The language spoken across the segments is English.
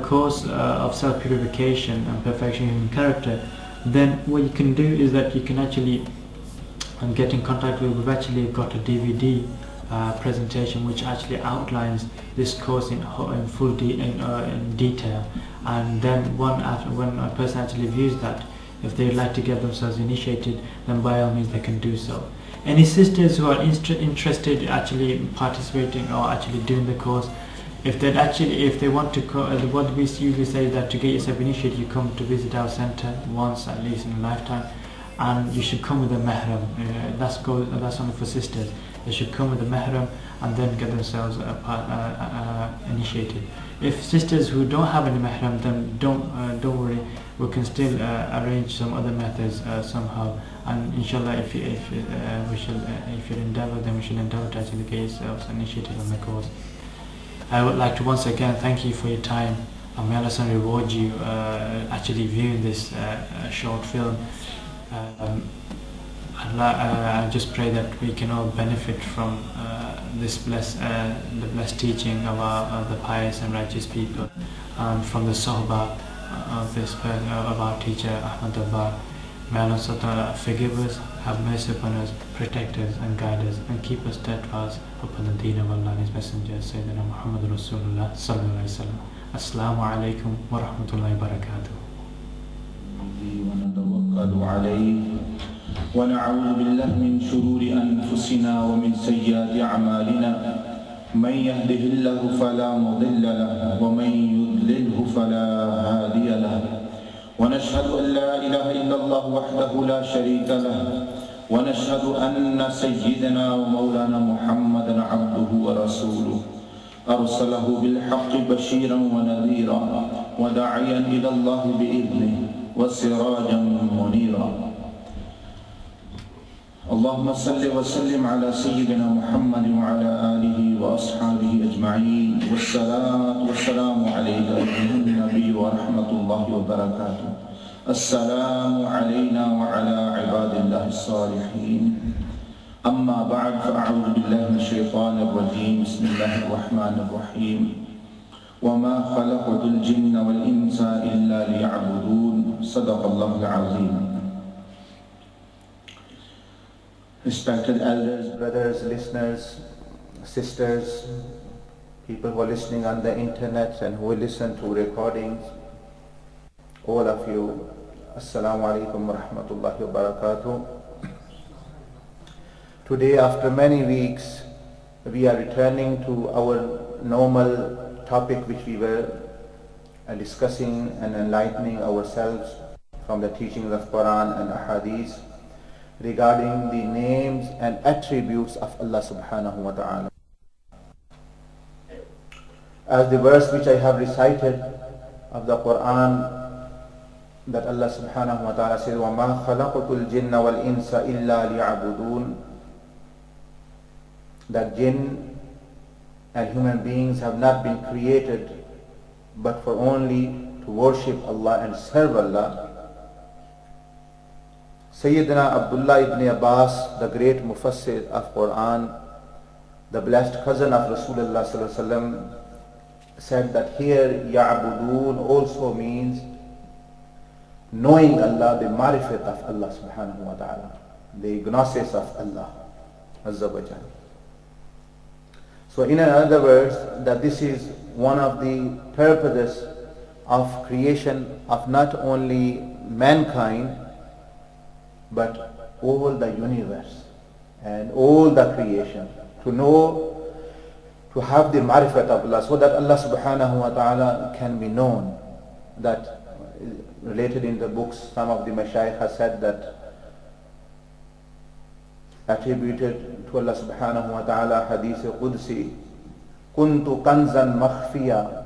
course of self-purification and perfection in character, then what you can do is that you can actually get in contact with. We've actually got a DVD presentation which actually outlines this course in full in detail, and then when a person actually views that, if they'd like to get themselves initiated, then by all means they can do so. Any sisters who are interested actually participating or actually doing the course, if they want to what we usually say is that to get yourself initiated, you come to visit our center once at least in a lifetime, and you should come with a mahram. That's only for sisters. They should come with a mahram and then get themselves initiated. If sisters who don't have any mahram, then don't worry. We can still arrange some other methods somehow. And inshallah, if you endeavor, then we should endeavor to actually get yourselves initiated on the course. I would like to once again thank you for your time, and may Allah reward you actually viewing this short film. I just pray that we can all benefit from the blessed teaching of the pious and righteous people, and from the sohbah of our teacher Ahmad Abbar. May Allah subhanahu wa ta'ala forgive us, have mercy upon us, protect us and guide us, and keep us steadfast upon the deen of Allah and His Messenger, Sayyidina Muhammad Rasulullah sallallahu alaihi wasallam. Assalamu alaikum wa rahmatullahi wa barakatuh. ونعوذ بالله من شرور أنفسنا ومن سيئات أعمالنا من يهده الله فلا مضل له ومن يضلله فلا هادي له ونشهد أن لا إله إلا الله وحده لا شريك له ونشهد أن سيدنا ومولانا محمدا عبده ورسوله أرسله بالحق بشيرا ونذيرا وداعيا إلى الله بإذنه وسراجا منيرا. اللهم صل وسلم على سيدنا محمد وعلى آله وأصحابه أجمعين والصلاة والسلام عليك أيها النبي ورحمة الله وبركاته. السلام علينا وعلى عباد الله الصالحين. أما بعد، فأعوذ بالله من الشيطان الرجيم. بسم الله الرحمن الرحيم. وما خلقت الجن والإنس إلا ليعبدون. صدق الله العظيم. Respected elders, brothers, listeners, sisters, people who are listening on the internet and who will listen to recordings, all of you, Assalamu alaikum wa rahmatullahi wa barakatuh. Today, after many weeks, we are returning to our normal topic which we were discussing and enlightening ourselves from the teachings of Quran and Ahadith regarding the names and attributes of Allah subhanahu wa ta'ala. As the verse which I have recited of the Quran, that Allah subhanahu wa ta'ala says, وَمَا خَلَقْتُ الْجِنَّ وَالْإِنسَ إِلَّا لِيَعْبُدُونَ, that jinn and human beings have not been created but for only to worship Allah and serve Allah. Sayyidina Abdullah ibn Abbas, the great Mufassir of Quran, the blessed cousin of Rasulullah sallallahu alaihi wasallam, said that here Ya'budun also means knowing Allah, the marifat of Allah subhanahu wa ta'ala, the gnosis of Allah azza wa jalla. So in other words, that this is one of the purposes of creation of not only mankind but all the universe and all the creation, to know, to have the marifat of Allah, so that Allah subhanahu wa ta'ala can be known. That related in the books, some of the mashayikh has said that attributed to Allah subhanahu wa ta'ala hadith Qudsi, kuntu kanzan makhfiya,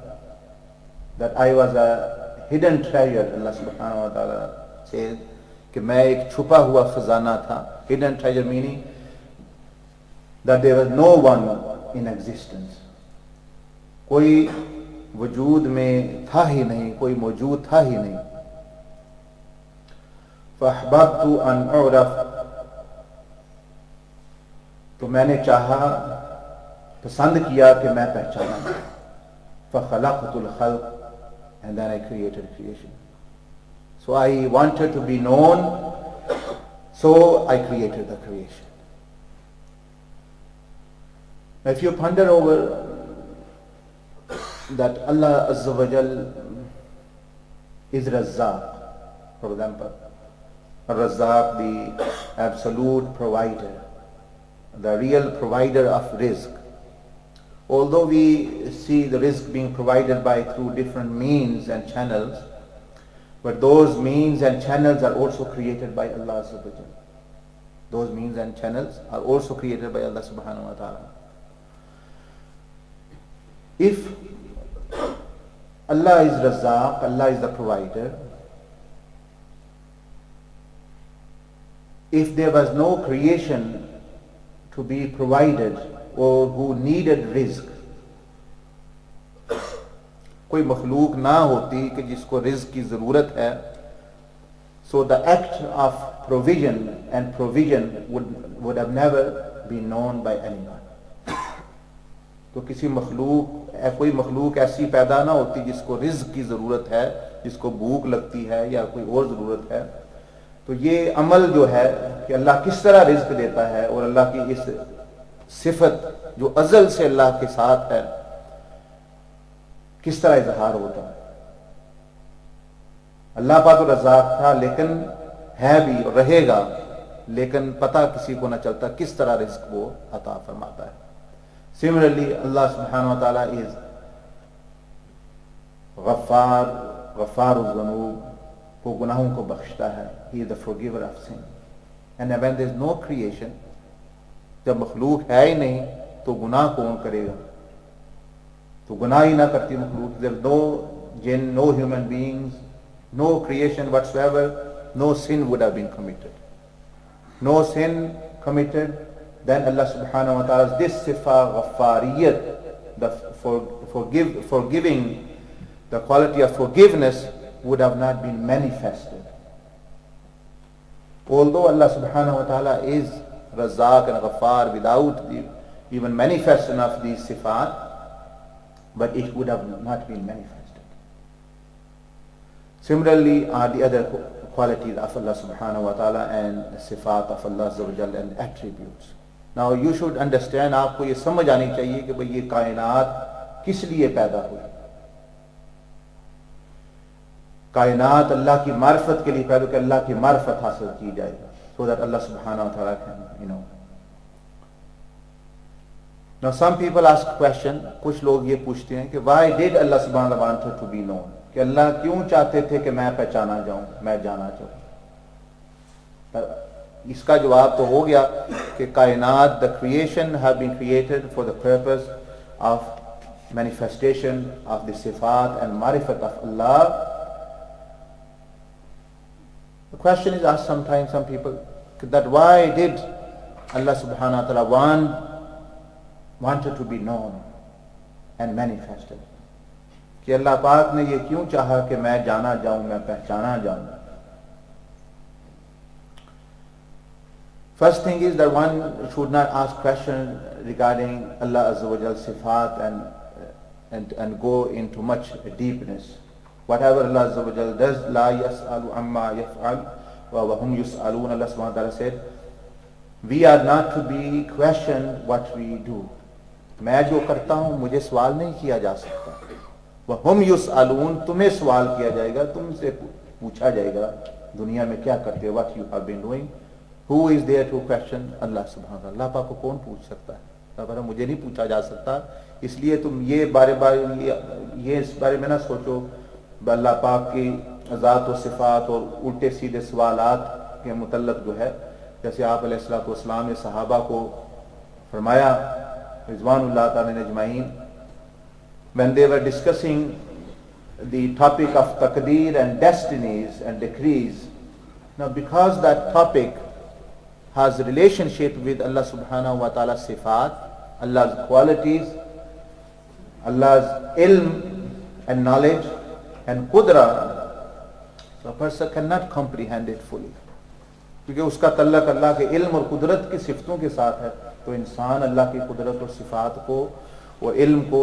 that I was a hidden treasure. Allah subhanahu wa ta'ala says कि मैं एक छुपा हुआ खजाना था. Hidden treasure meaning that there was no one in existence. कोई वजूद में था ही नहीं, कोई मौजूद था ही नहीं. فأحببت أن أعرف, तो मैंने चाहा, पसंद किया कि मैं पहचाना. فخلقت الخلق, and then I created creation. So I wanted to be known, so I created the creation. Now if you ponder over that Allah Azza wa Jal is Razzaq, for example, Razzaq, the absolute provider, the real provider of rizq. Although we see the rizq being provided by through different means and channels, but those means and channels are also created by Allah Azza wa Jal. Those means and channels are also created by Allah Subhanahu wa Ta'ala. If Allah is Razzaq, Allah is the provider, if there was no creation to be provided or who needed rizq, कोई मखलूक ना होती कि जिसको रिज़्क़ की ज़रूरत है, so the act of provision and provision would have never been known by anyone. तो किसी मखलूक, कोई मखलूक ऐसी पैदा ना होती जिसको रिज़्क़ की ज़रूरत है, जिसको भूख लगती है या कोई और ज़रूरत है. तो ये अमल जो है कि अल्लाह किस तरह रिज़्क़ देता है और अल्लाह की इस सिफत जो अज़ल से अल्लाह के साथ है किस तरह इजहार होता है. अल्लाह पाक तो रज़ाक था, लेकिन है भी और रहेगा, लेकिन पता किसी को ना चलता किस तरह रिज़्क़ वो अता फरमाता है. Similarly, Allah subhanahu wa ta'ala is Ghaffar-ul-Zunub, वो गुनाहों को बख्शता है. He is the forgiver of sin. And when there is no creation, जब मखलूक है ही नहीं तो गुनाह कौन करेगा. तो गुनाह ही ना करती मखलूक. There is no jinn, no human beings, no creation whatsoever, no sin would have been committed. No sin committed, then Allah subhanahu wa ta'ala, this sifa ghafariyat, the forgiving, the quality of forgiveness would have not been manifested. Although Allah subhanahu wa ta'ala is Razzaq and Ghaffar without the even manifestation of these sifat, but it would have not been manifested. Similarly are the other qualities of Allah subhanahu wa ta'ala and sifat of Allah azza wa jal and attributes. Now you should understand, आपको ये समझ आनी चाहिए कि भाई ये कायनात किस लिए पैदा हुई. कायनात अल्लाह की मार्फत के लिए पैदा, कि अल्लाह की मार्फत हासिल की जाए, so that Allah subhanahu wa ta'ala can, Now some people ask question, कुछ लोग ये पूछते हैं कि why did Allah subhanahu wa ta'ala want to be known, कि अल्लाह क्यों चाहते थे कि मैं पहचाना जाऊं, मैं जाना चाहूं. इसका जवाब तो हो गया कि कायनात, the creation have been created for the purpose of manifestation of the sifat and marifat of Allah. The question is asked sometimes, some people, that why did Allah subhanahu wa ta'ala wanted to be known and manifested, कि अल्लाह पाक ने ये क्यों चाहा कि मैं जाना जाऊं, मैं पहचाना जाऊं. First thing is that one should not ask questions regarding Allah azza wa jal sifat and go into much deepness. Whatever Allah azza wa jal does, la yas'alu amma yaf'al wa hum yus'alun. Allah subhanahu wa ta'ala said, we are not to be questioned what we do. मैं जो करता हूं मुझे सवाल नहीं किया जा सकता. वह हम युसअलून, तुम्हें सवाल किया जाएगा, तुमसे पूछा जाएगा दुनिया में क्या करते हो, what you have been doing. Who is there to question Allah subhanahu wa ta'ala. अल्लाह पाक को कौन पूछ सकता है. अल्लाह पाक मुझे नहीं पूछा जा सकता, इसलिए तुम ये इस बारे में ना सोचो अल्लाह पाक की ज़ात और सिफात और उल्टे सीधे सवालात के मुतल्लक जो है. जैसे आप अलैहिस्सलातु वस्सलाम ने सहाबा को फरमाया रिज़वानुल्लाह ताला ajwain, when they were discussing the topic of taqdeer and destinies and decrees. Now because that topic has a relationship with Allah subhanahu wa ta'ala sifat, Allah's qualities, Allah's ilm and knowledge and qudra, so a person cannot comprehend it fully. क्योंकि उसका तल्लक अल्लाह के इल्म और कुदरत की सिफतों के साथ है, तो इंसान अल्लाह की कुदरत और सिफात को और इल्म को